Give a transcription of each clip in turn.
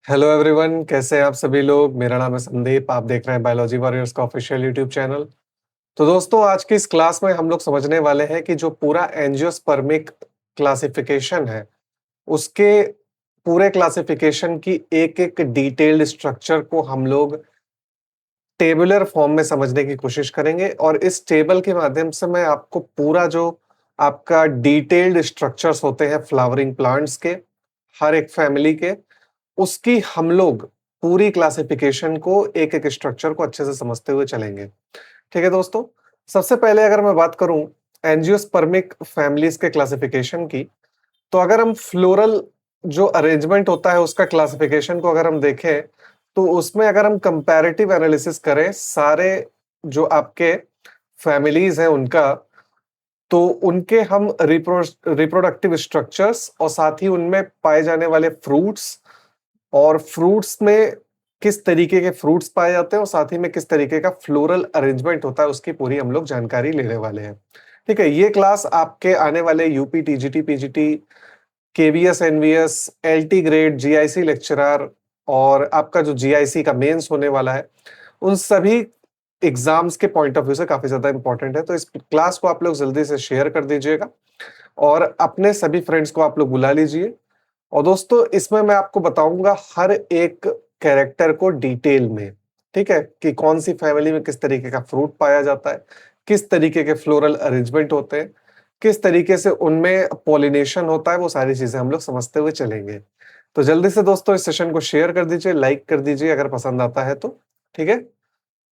Hello everyone, कैसे हैं आप सभी लोग। मेरा नाम है संदीप। आप देख रहे हैं बायोलॉजी वॉरियर्स का ऑफिशियल यूट्यूब चैनल। तो दोस्तों, आज की इस क्लास में हम लोग समझने वाले हैं कि जो पूरा एंजियोस्पर्मिक क्लासिफिकेशन है, उसके पूरे क्लासिफिकेशन की एक एक डिटेल्ड स्ट्रक्चर को हम लोग टेबुलर फॉर्म में समझने की कोशिश करेंगे। और इस टेबल के माध्यम से मैं आपको पूरा जो आपका डिटेल्ड स्ट्रक्चर्स होते हैं फ्लावरिंग प्लांट्स के, हर एक फैमिली के, उसकी हम लोग पूरी क्लासिफिकेशन को, एक एक स्ट्रक्चर को अच्छे से समझते हुए चलेंगे। ठीक है दोस्तों। सबसे पहले अगर मैं बात करूं एंजियोस्पर्मिक फैमिलीज के क्लासिफिकेशन की, तो अगर हम फ्लोरल जो अरेंजमेंट होता है उसका क्लासिफिकेशन को अगर हम देखें, तो उसमें अगर हम कंपैरेटिव एनालिसिस करें सारे जो आपके फैमिलीज हैं उनका, तो उनके हम रिप्रोडक्टिव स्ट्रक्चर्स और साथ ही उनमें पाए जाने वाले फ्रूट्स, और फ्रूट्स में किस तरीके के फ्रूट्स पाए जाते हैं और साथ ही में किस तरीके का फ्लोरल अरेंजमेंट होता है, उसकी पूरी हम लोग जानकारी लेने वाले हैं। ठीक है, ये क्लास आपके आने वाले UP, TGT, PGT, KVS, NVS, LT grade, GIC lecturer और आपका जो जीआईसी का मेंस होने वाला है, उन सभी एग्जाम्स के पॉइंट ऑफ व्यू से काफी ज्यादा इंपॉर्टेंट है। तो इस क्लास को आप लोग जल्दी से शेयर कर दीजिएगा और अपने सभी फ्रेंड्स को आप लोग बुला लीजिए। और दोस्तों, इसमें मैं आपको बताऊंगा हर एक कैरेक्टर को डिटेल में। ठीक है, कि कौन सी फैमिली में किस तरीके का फ्रूट पाया जाता है, किस तरीके के फ्लोरल अरेंजमेंट होते हैं, किस तरीके से उनमें पॉलिनेशन होता है, वो सारी चीजें हम लोग समझते हुए चलेंगे। तो जल्दी से दोस्तों इस सेशन को शेयर कर दीजिए, लाइक कर दीजिए अगर पसंद आता है तो। ठीक है।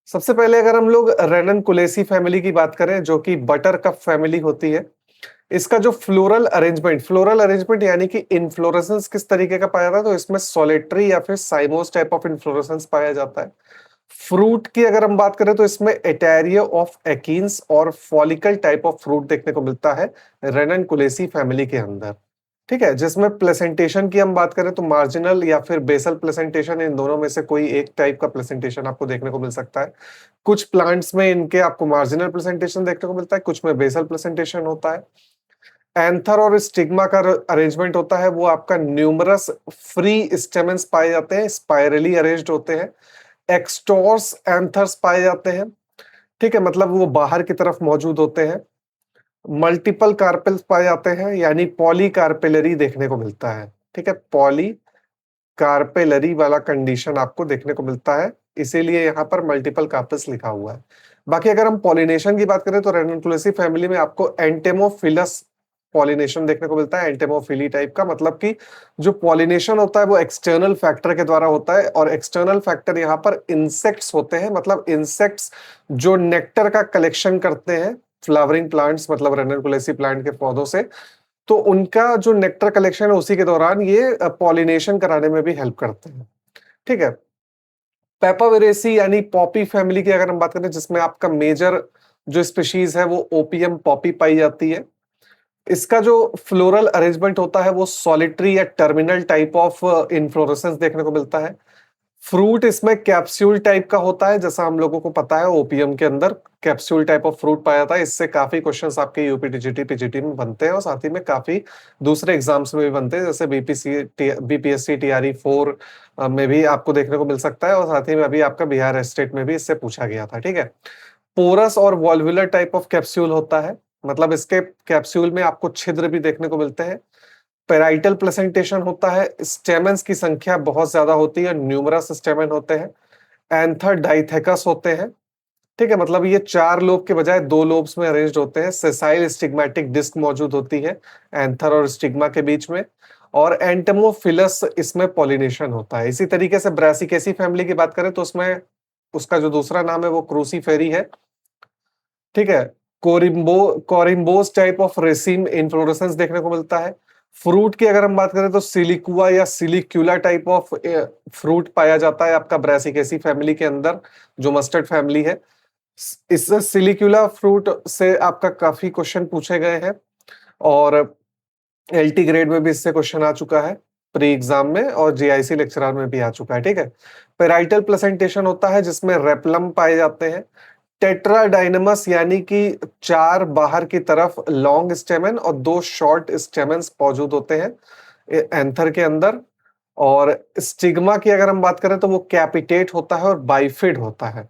सबसे पहले अगर हम लोग रेननकुलेसी फैमिली की बात करें, जो कि बटर कप फैमिली होती है, इसका जो फ्लोरल अरेंजमेंट यानी कि इन्फ्लोरेसेंस किस तरीके का पाया जाता है, तो इसमें सोलेटरी या फिर साइमोस टाइप ऑफ इन्फ्लोरेसेंस पाया जाता है। फ्रूट की अगर हम बात करें तो इसमें एटेरिया ऑफ एकीन्स और फॉलिकल टाइप ऑफ फ्रूट देखने को मिलता है रेननकुलेसी फैमिली के अंदर। ठीक है, जिसमें प्लेसेंटेशन की हम बात करें तो मार्जिनल या फिर बेसल प्लेसेंटेशन, इन दोनों में से कोई एक टाइप का प्लेसेंटेशन आपको देखने को मिल सकता है। कुछ प्लांट्स में इनके आपको मार्जिनल प्लेसेंटेशन देखने को मिलता है, कुछ में बेसल प्लेसेंटेशन होता है। एंथर और स्टिग्मा का अरेंजमेंट होता है, वो आपका न्यूमरस फ्री स्टेमेंस पाए जाते हैं, स्पाइरली अरेंज्ड होते हैं। एक्सटोर्स एंथर्स पाए जाते हैं। ठीक है, मतलब वो बाहर की तरफ मौजूद होते हैं। मल्टीपल कार्पेल्स पाए जाते हैं, यानी पॉली कार्पेलरी देखने को मिलता है। ठीक है, पॉली कार्पेलरी वाला कंडीशन आपको देखने को मिलता है, इसीलिए यहाँ पर मल्टीपल कार्पेल्स लिखा हुआ है। बाकी अगर हम पॉलिनेशन की बात करें तो रेननकुलेसी फैमिली में आपको एंटेमोफिलस पॉलिनेशन देखने को मिलता है, एंटेमोफिली टाइप का। मतलब कि जो पॉलिनेशन होता है वो एक्सटर्नल फैक्टर के द्वारा होता है, और एक्सटर्नल फैक्टर यहाँ पर इंसेक्ट्स होते हैं। मतलब इंसेक्ट्स जो नेक्टर का कलेक्शन करते हैं फ्लावरिंग प्लांट्स, मतलब रेननकुलेसी प्लांट के पौधों से, तो उनका जो नेक्टर कलेक्शन है उसी के दौरान ये पॉलिनेशन कराने में भी हेल्प करते हैं। ठीक है। पेपावेरेसी यानी पॉपी फैमिली की अगर हम बात करें, जिसमें आपका मेजर जो स्पीशीज है वो ओपियम पॉपी पाई जाती है। इसका जो फ्लोरल अरेंजमेंट होता है वो सॉलिटरी या टर्मिनल टाइप ऑफ इन्फ्लोरेसेंस देखने को मिलता है। फ्रूट इसमें कैप्सूल टाइप का होता है, जैसा हम लोगों को पता है ओपीएम के अंदर कैप्सूल टाइप ऑफ फ्रूट पाया जाता है। इससे काफी क्वेश्चंस आपके यूपी टीजीटी पीजीटी में बनते हैं, और साथ ही में काफी दूसरे एग्जाम्स में भी बनते हैं, जैसे बीपीएससी टीआरई 4 में भी आपको देखने को मिल सकता है, और साथ ही में अभी आपका बिहार स्टेट में भी इससे पूछा गया था। ठीक है। पोरस और वॉल्वुलर टाइप ऑफ कैप्सूल होता है, मतलब इसके कैप्सूल में आपको छिद्र भी देखने को मिलते हैं। पेराइटल प्लेसेंटेशन होता है, स्टेमेंस की संख्या बहुत ज्यादा होती है, न्यूमरस स्टेमेन होते हैं। एंथर डाइथेकस होते हैं। ठीक है, मतलब ये 4 लोब के बजाय 2 लोब्स में अरेंज्ड होते हैं। सेसाइल स्टिग्मेटिक डिस्क मौजूद होती है एंथर और स्टिग्मा के बीच में, और एंटेमोफिलस इसमें पॉलिनेशन होता है। इसी तरीके से ब्रासिकेसी फैमिली की बात करें तो उसमें उसका जो दूसरा नाम है वो क्रूसीफेरी है। ठीक है। कोरिम्बोस टाइप ऑफ रेसिम इन्फ्लोरेसेंस देखने को मिलता है। फ्रूट की अगर हम बात करें तो सिलिकुआ या सिलिक्यूला टाइप ऑफ फ्रूट पाया जाता है आपका ब्रासिकेसी फैमिली के अंदर, जो मस्टर्ड फैमिली है। इस सिलिक्यूला फ्रूट से आपका काफी क्वेश्चन पूछे गए हैं, और एलटी ग्रेड में भी इससे क्वेश्चन आ चुका है प्री एग्जाम में, और जीआईसी लेक्चरर में भी आ चुका है। ठीक है। पेराइटल प्लेसेंटेशन होता है, जिसमें रेपलम पाए जाते हैं। टेट्राडाइनमस यानी कि 4 बाहर की तरफ लॉन्ग स्टेमन और 2 शॉर्ट स्टेमन्स मौजूद होते हैं एंथर के अंदर। और स्टिग्मा की अगर हम बात करें तो वो कैपिटेट होता है और बाइफिड होता है।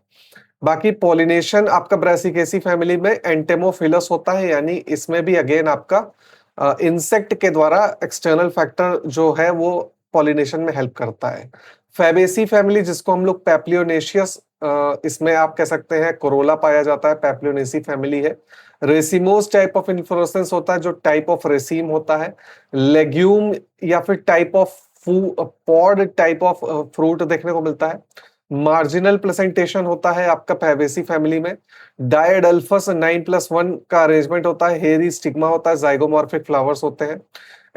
बाकी पॉलिनेशन आपका ब्रासिकेसी फैमिली में एंटेमोफिलस होता है, यानी इसमें भी अगेन आपका इंसेक्ट के द्वारा एक्सटर्नल फैक्टर जो है वो पॉलिनेशन में हेल्प करता है। फैबेसी फैमिली जिसको हम लोग पैप्लियोनेशियस, इसमें आप कह सकते हैं कोरोला पाया जाता है, पैप्लियोनेसी फैमिली है। रेसिमोस टाइप ऑफ इन्फ्लोरेसेंस होता है जो टाइप ऑफ रेसिम होता है। लेग्यूम या फिर type of pod type of fruit देखने को मिलता है। मार्जिनल प्लेसेंटेशन होता है आपका फैबेसी फैमिली में। डायडल्फस 9+1 का अरेंजमेंट होता है। हेयरी स्टिग्मा होता है। जाइगोमॉर्फिक फ्लावर्स होते हैं।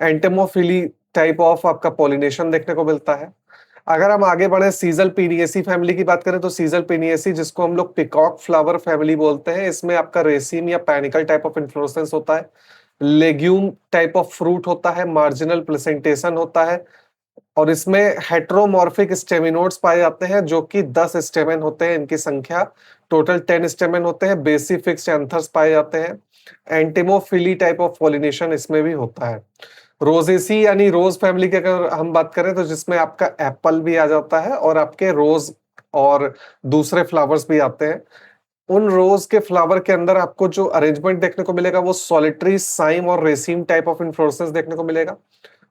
एंटेमोफिली टाइप ऑफ आपका पॉलिनेशन देखने को मिलता है। अगर हम आगे बढ़े सीजल पिनियेसी फैमिली की बात करें तो सीजल पिनियेसी जिसको हम लोग पिकॉक फ्लावर फैमिली बोलते हैं, इसमें आपका रेसिम या पैनिकल टाइप ऑफ इन्फ्लोरेसेंस होता है। लेग्यूम टाइप ऑफ फ्रूट होता है। मार्जिनल प्लेसेंटेशन होता है और इसमें हेट्रोमॉर्फिक स्टेमिनोड्स पाए जाते हैं जो कि 10 स्टेमेन होते हैं, इनकी संख्या टोटल 10 स्टेमेन होते हैं। बेसिक फिक्स्ड एंथर्स पाए जाते हैं। एंटिमोफिली टाइप ऑफ पॉलिनेशन इसमें भी होता है। रोजेसी यानी रोज फैमिली की अगर हम बात करें तो जिसमें आपका एप्पल भी आ जाता है और आपके रोज और दूसरे फ्लावर्स भी आते हैं। उन रोज के फ्लावर के अंदर आपको जो अरेंजमेंट देखने को मिलेगा वो सॉलिटरी, साइम और रेसिम टाइप ऑफ इन्फ्लोरेसेंस देखने को मिलेगा।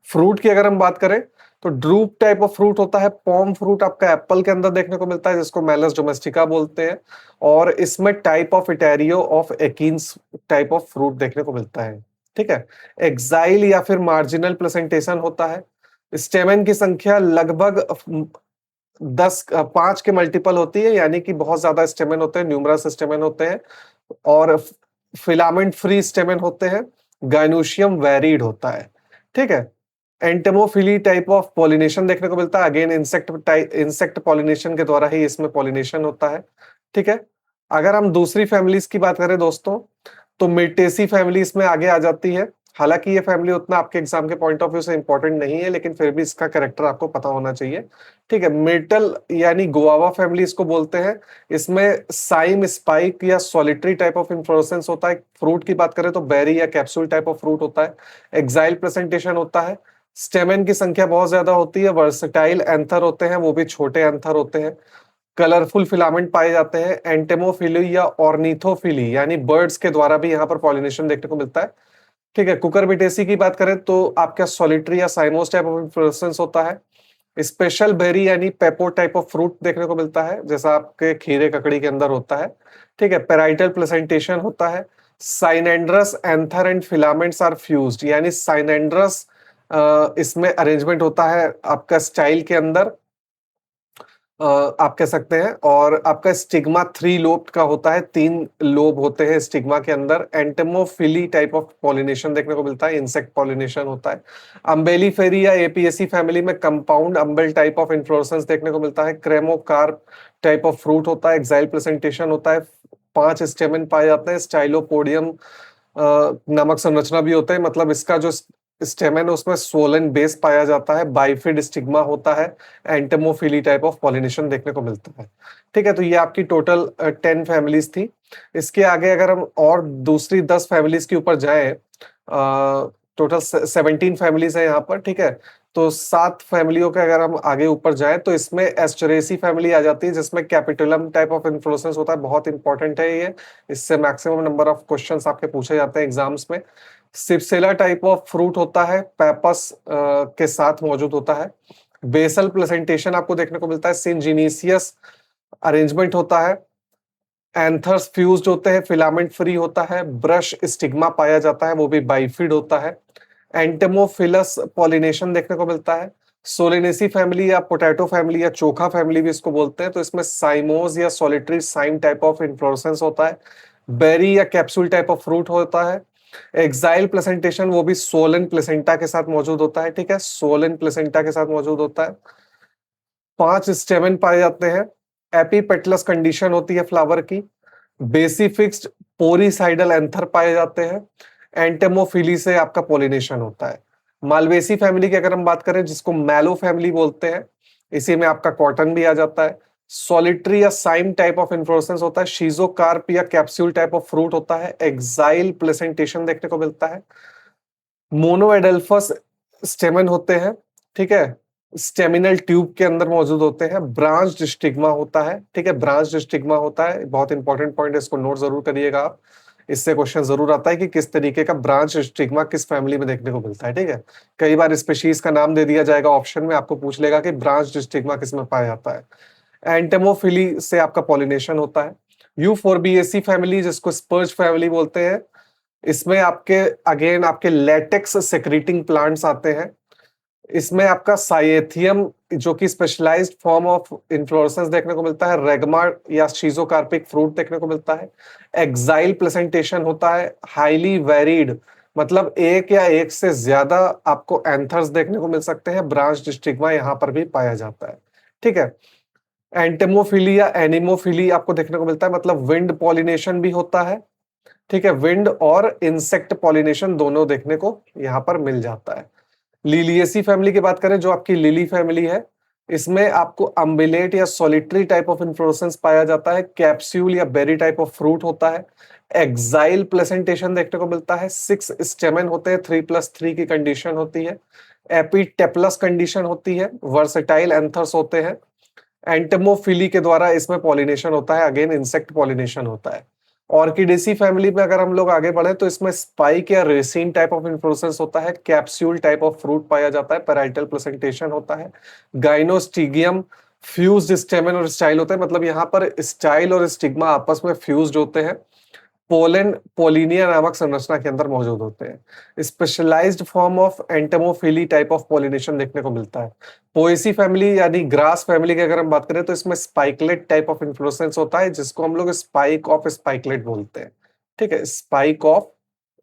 फ्रूट की अगर हम बात करें तो ड्रूप टाइप ऑफ फ्रूट होता है। पॉम फ्रूट आपका एप्पल के अंदर देखने को मिलता है जिसको मेलस डोमेस्टिका बोलते हैं और इसमें type of etaerio of achenes type of fruit देखने को मिलता है। ठीक है। एक्साइल या फिर मार्जिनल प्रेजेंटेशन होता है। स्टेमेन की संख्या लगभग 5 के मल्टीपल होती है, यानी कि बहुत ज्यादा स्टेमेन होते हैं, न्यूमरस स्टेमेन होते हैं और फिलामेंट फ्री स्टेमेन होते हैं। गाइनोशियम वेरीड होता है। ठीक है। एंटेमोफिली टाइप ऑफ पॉलिनेशन देखने को मिलता है। अगेन इंसेक्ट पॉलिनेशन के द्वारा ही इसमें पॉलिनेशन होता है। ठीक है। अगर हम दूसरी फैमिलीज की बात करें दोस्तों तो मिर्टेसी फैमिली इसमें आगे आ जाती है। हालांकि ये फैमिली उतना आपके एग्जाम के पॉइंट ऑफ व्यू से इंपॉर्टेंट नहीं है, लेकिन फिर भी इसका कैरेक्टर आपको पता होना चाहिए। ठीक है। मिर्टल यानी गुआवा फैमिली इसको बोलते हैं। इसमें साइम, स्पाइक या सॉलिटरी टाइप ऑफ इन्फ्लोरेसेंस होता है। फ्रूट की बात करें तो बेरी या कैप्सूल टाइप ऑफ फ्रूट होता है। एक्साइल प्रेजेंटेशन होता है। स्टेमेन की संख्या बहुत ज्यादा होती है। वर्सटाइल एंथर होते हैं, वो भी छोटे एंथर होते हैं। कलरफुल फिलामेंट पाए जाते हैं। एंटेमोफिली या ऑर्निथोफिली यानी बर्ड्स के द्वारा भी यहाँ पर पॉलिनेशन देखने को मिलता है। ठीक है। कुकरबिटेसी की बात करें तो आपका सॉलिटरी या साइमोस टाइप ऑफ इन्फ्लोरेसेंस होता है। स्पेशल बेरी यानी पेपो टाइप ऑफ फ्रूट देखने को मिलता है, जैसा आपके खीरे ककड़ी के अंदर होता है। ठीक है। पेराइटल प्लेसेंटेशन होता है। Synandrous anther and filaments are fused, यानी साइनेंड्रस इसमें अरेंजमेंट होता है आपका स्टाइल के अंदर, आप कह सकते हैं। और आपका स्टिग्मा 3 लोब का होता है, 3 लोब होते हैं स्टिग्मा के अंदर। एंटेमोफिली टाइप ऑफ पॉलिनेशन देखने को मिलता है, इंसेक्ट पॉलिनेशन होता है। अम्बेलिफेरी या एपीएसी फैमिली में compound humble type of inflorescence देखने को मिलता है। क्रेमोकार्प टाइप ऑफ फ्रूट होता है। एक्साइल प्रेजेंटेशन होता है। 5 स्टेमेन पाए जाते हैं। स्टाइलोपोडियम नामक संरचना भी होता है, मतलब इसका जो स्टेमेन है उसमें स्वोलन बेस पाया जाता है। बाइफिड स्टिग्मा होता है। एंटेमोफिली टाइप ऑफ पॉलिनेशन देखने को मिलता है। ठीक है। तो ये आपकी टोटल 10 फैमिलीज थी। इसके आगे अगर हम और दूसरी 10 फैमिलीज के ऊपर जाएं, टोटल 17 फैमिलीज है यहाँ पर। ठीक है। तो 7 फैमिलियों के अगर हम आगे ऊपर जाएं तो इसमें एस्टरेसी फैमिली आ जाती है जिसमें कैपिटुलम टाइप ऑफ इन्फ्लोरेसेंस होता है। बहुत इंपॉर्टेंट है ये, इससे मैक्सिमम नंबर ऑफ क्वेश्चंस आपके पूछे जाते हैं एग्जाम्स में। सिप्सेला टाइप ऑफ फ्रूट होता है, पेपस के साथ मौजूद होता है। बेसल प्लेसेंटेशन आपको देखने को मिलता है। सिंजीनिसियस अरेंजमेंट होता है। एंथर्स फ्यूज्ड होते हैं। फिलामेंट फ्री होता है। ब्रश स्टिग्मा पाया जाता है, वो भी बाइफिड होता है। एंटेमोफिलस पॉलिनेशन देखने को मिलता है। सोलेनेसी फैमिली या पोटैटो फैमिली या चोखा फैमिली भी इसको बोलते हैं, तो इसमें साइमोज या solitary cyme type of inflorescence होता है। बेरी या कैप्सूल टाइप ऑफ फ्रूट होता है। एक्साइल प्लेसेंटेशन वो भी सोलन प्लेसेंटा के साथ मौजूद होता है। ठीक है। सोलन प्लेसेंटा के साथ मौजूद होता है। 5 स्टेमेन पाए जाते हैं। एपीपेटलस कंडीशन होती है फ्लावर की। बेसिफिक्स्ड पोरीसाइडल एंथर पाए जाते हैं। एंटेमोफिली से आपका पॉलिनेशन होता है। मालवेसी फैमिली की अगर हम बात करें जिसको मैलो फैमिली बोलते हैं, इसी में आपका कॉटन भी आ जाता है। सॉलिटरी या साइम टाइप ऑफ इन्फ्लोरेसेंस होता है। शीजोकार्प या कैप्सूल टाइप ऑफ फ्रूट होता है। एक्साइल प्लेसेंटेशन देखने को मिलता है। मोनोएडल्फस स्टेमन होते हैं। ठीक है। स्टेमिनल ट्यूब के अंदर मौजूद होते हैं, ब्रांच्ड स्टिग्मा होता है, ठीक है, ब्रांच्ड स्टिग्मा होता है, बहुत इंपॉर्टेंट पॉइंट है, इसको नोट जरूर करिएगा आप। इससे क्वेश्चन जरूर आता है कि किस तरीके का ब्रांच स्टिग्मा किस फैमिली में देखने को मिलता है, ठीक है। कई बार स्पीशीज का नाम दे दिया जाएगा ऑप्शन में, आपको पूछ लेगा कि ब्रांच स्टिग्मा किस में पाया जाता है। एंटेमोफिली से आपका पॉलिनेशन होता है। यूफोर्बिएसी फैमिली, जिसको स्पर्ज फैमिली बोलते हैं, इसमें आपके अगेन आपके लेटेक्स सेक्रेटिंग प्लांट्स आते हैं। इसमें आपका साइएथियम, जो कि स्पेशलाइज्ड फॉर्म ऑफ इन्फ्लोरेसेंस देखने को मिलता है, रेगमा या शीजोकार्पिक फ्रूट देखने को मिलता है। एक्साइल प्लेसेंटेशन होता है, हाईली वेरिड, मतलब एक या एक से ज्यादा आपको एंथर्स देखने को मिल सकते हैं, ब्रांच स्टिग्मा यहाँ पर भी पाया जाता है, ठीक है। एंटेमोफिली या एनिमोफिली आपको देखने को मिलता है, मतलब विंड पॉलिनेशन भी होता है, ठीक है, विंड और इंसेक्ट पॉलिनेशन दोनों देखने को यहाँ पर मिल जाता है। लिलिएसी फैमिली की बात करें, जो आपकी लिली फैमिली है, इसमें आपको अम्बिलेट या सॉलिटरी टाइप ऑफ इन्फ्लोरेसेंस पाया जाता है, कैप्सूल या बेरी टाइप ऑफ फ्रूट होता है, एक्साइल प्लेसेंटेशन देखने को मिलता है, 6 स्टेमन होते हैं, 3+3 की कंडीशन होती है, एपिटेपलस कंडीशन होती है, वर्सेटाइल एंथर्स होते हैं। एंटेमोफिली के द्वारा इसमें पॉलिनेशन होता है, अगेन इंसेक्ट पॉलिनेशन होता है। ऑर्किडेसी फैमिली में अगर हम लोग आगे बढ़े तो इसमें स्पाइक या रेसिन टाइप ऑफ इन्फ्लोरेसेंस होता है, कैप्सूल टाइप ऑफ फ्रूट पाया जाता है, पैराइटल प्रेजेंटेशन होता है, गाइनोस्टिगियम फ्यूज्ड स्टेमन और स्टाइल होता है, मतलब यहाँ पर स्टाइल और स्टिग्मा आपस में फ्यूज्ड होते हैं, पोलन पोलिनिया नामक संरचना के अंदर मौजूद होते हैं। Specialised form of entomophily type of pollination देखने को मिलता है। पोएसी फैमिली यानी ग्रास फैमिली की अगर हम बात करें तो इसमें स्पाइकलेट टाइप ऑफ इन्फ्लोरेसेंस होता है, जिसको हम लोग स्पाइक ऑफ स्पाइकलेट बोलते हैं, ठीक है, स्पाइक ऑफ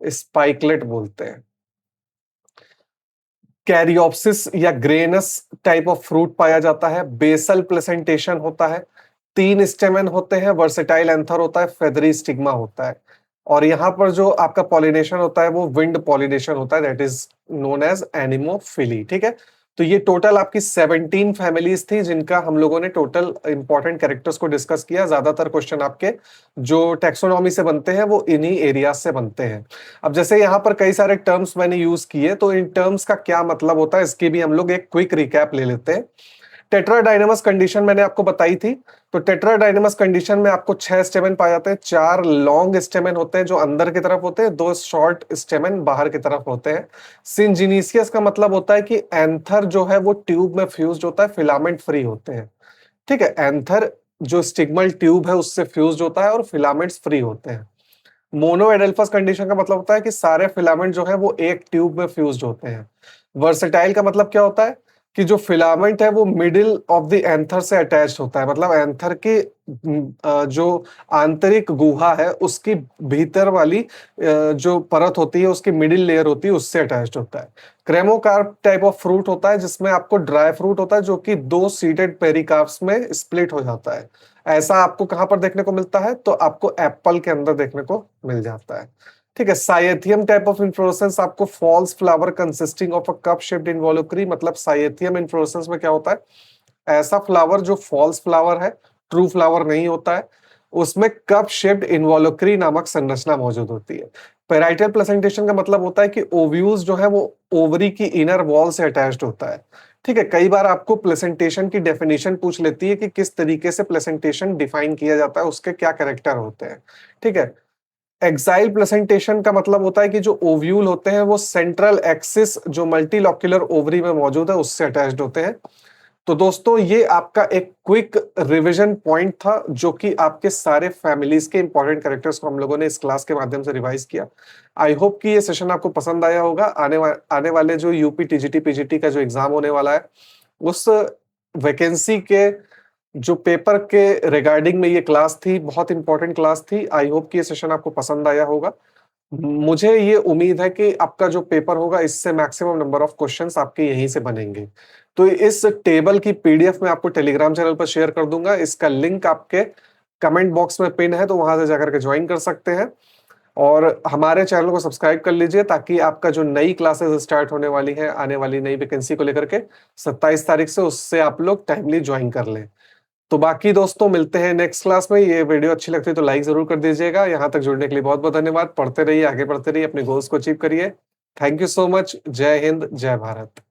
स्पाइकलेट बोलते हैं। कैरियोप्सिस या ग्रेनस टाइप ऑफ फ्रूट पाया जाता है, बेसल प्लेसेंटेशन होता है, 3 स्टेमन होते हैं, वर्सेटाइल एंथर होता है, फेदरी स्टिग्मा होता है, और यहाँ पर जो आपका पॉलिनेशन होता है वो विंड पॉलिनेशन होता है, that is known as anemophily, ठीक है। तो ये टोटल आपकी 17 फैमिलीज थी जिनका हम लोगों ने टोटल इंपॉर्टेंट कैरेक्टर्स को डिस्कस किया। ज्यादातर क्वेश्चन आपके जो टेक्सोनॉमी से बनते हैं वो इन्हीं एरियाज से बनते हैं। अब जैसे यहाँ पर कई सारे टर्म्स मैंने यूज किए, तो इन टर्म्स का क्या मतलब होता है इसकी भी हम लोग एक क्विक रिकैप ले लेते हैं। टेट्राडाइनमस कंडीशन मैंने आपको बताई थी, तो टेट्राडाइनमस कंडीशन में आपको 6 स्टेमन पाए जाते हैं, 4 लॉन्ग स्टेमन होते हैं जो अंदर की तरफ होते हैं, 2 शॉर्ट स्टेमन बाहर की तरफ होते हैं। सिंजिनीसियस का मतलब होता है कि एंथर जो है वो ट्यूब में फ्यूज्ड होता है, फिलामेंट फ्री होते हैं, ठीक है, एंथर जो स्टिग्मल ट्यूब है उससे फ्यूज्ड होता है और फिलामेंट्स फ्री होते हैं। मोनो एडेल्फस कंडीशन का मतलब होता है कि सारे फिलामेंट जो है वो एक ट्यूब में फ्यूज्ड होते हैं। वर्सेटाइल का मतलब क्या होता है कि जो फिलामेंट है वो मिडिल ऑफ द एंथर से अटैच्ड होता है, मतलब एंथर की जो आंतरिक गुहा है उसकी भीतर वाली जो परत होती है, उसकी मिडिल लेयर होती है, उससे अटैच्ड होता है। क्रेमोकार्प टाइप ऑफ फ्रूट होता है जिसमें आपको ड्राई फ्रूट होता है जो कि 2 सीडेड पेरिकार्प्स में स्प्लिट हो जाता है। ऐसा आपको कहां पर देखने को मिलता है, तो आपको एप्पल के अंदर देखने को मिल जाता है, ठीक है। साइएथियम टाइप ऑफ इन्फ्लोरेसेंस आपको false flower consisting of a cup shaped involucre, मतलब साइएथियम इन्फ्लोरेसेंस में क्या होता है, ऐसा फ्लावर जो फॉल्स फ्लावर है, ट्रू फ्लावर नहीं होता है, उसमें कप शेप्ड इन्वॉल्यूक्री नामक संरचना मौजूद होती है। पेराइटल प्रेजेंटेशन का मतलब होता है कि ओव्यूल्स जो है वो ओवरी की इनर वॉल से अटैच्ड होता है, ठीक है। कई बार आपको प्लेसेंटेशन की डेफिनेशन पूछ लेती है कि किस तरीके से प्लेसेंटेशन डिफाइन किया जाता है, उसके क्या कैरेक्टर होते हैं, ठीक है। एक्साइल प्लेसेंटेशन का मतलब होता है कि जो ओव्यूल होते हैं वो सेंट्रल एक्सिस जो मल्टीलॉक्यूलर ओवरी में मौजूद है उससे अटैच्ड होते हैं। तो दोस्तों ये आपका एक क्विक रिवीजन पॉइंट था जो कि आपके सारे फैमिलीज के इंपॉर्टेंट कैरेक्टर्स को हम लोगों ने इस क्लास के माध्यम से रिवाइज किया। आई होप कि ये सेशन आपको पसंद आया होगा। आने वाले जो यूपी टीजीटी पीजीटी का जो एग्जाम होने वाला है उस वैकेंसी के जो पेपर के रिगार्डिंग में ये क्लास थी, बहुत इंपॉर्टेंट क्लास थी। आई होप कि ये सेशन आपको पसंद आया होगा। मुझे ये उम्मीद है कि आपका जो पेपर होगा इससे मैक्सिमम नंबर ऑफ क्वेश्चंस आपके यहीं से बनेंगे। तो इस टेबल की पीडीएफ मैं आपको टेलीग्राम चैनल पर शेयर कर दूंगा, इसका लिंक आपके कमेंट बॉक्स में पिन है, तो वहां से जाकर के ज्वाइन कर सकते हैं और हमारे चैनल को सब्सक्राइब कर लीजिए ताकि आपका जो नई क्लासेस स्टार्ट होने वाली है आने वाली नई वैकेंसी को लेकर के 27 तारीख से, उससे आप लोग टाइमली ज्वाइन कर लें। तो बाकी दोस्तों मिलते हैं नेक्स्ट क्लास में। ये वीडियो अच्छी लगती है तो लाइक जरूर कर दीजिएगा। यहाँ तक जुड़ने के लिए बहुत बहुत धन्यवाद। पढ़ते रहिए, आगे बढ़ते रहिए, अपने गोल्स को अचीव करिए। Thank you so much. जय हिंद, जय भारत।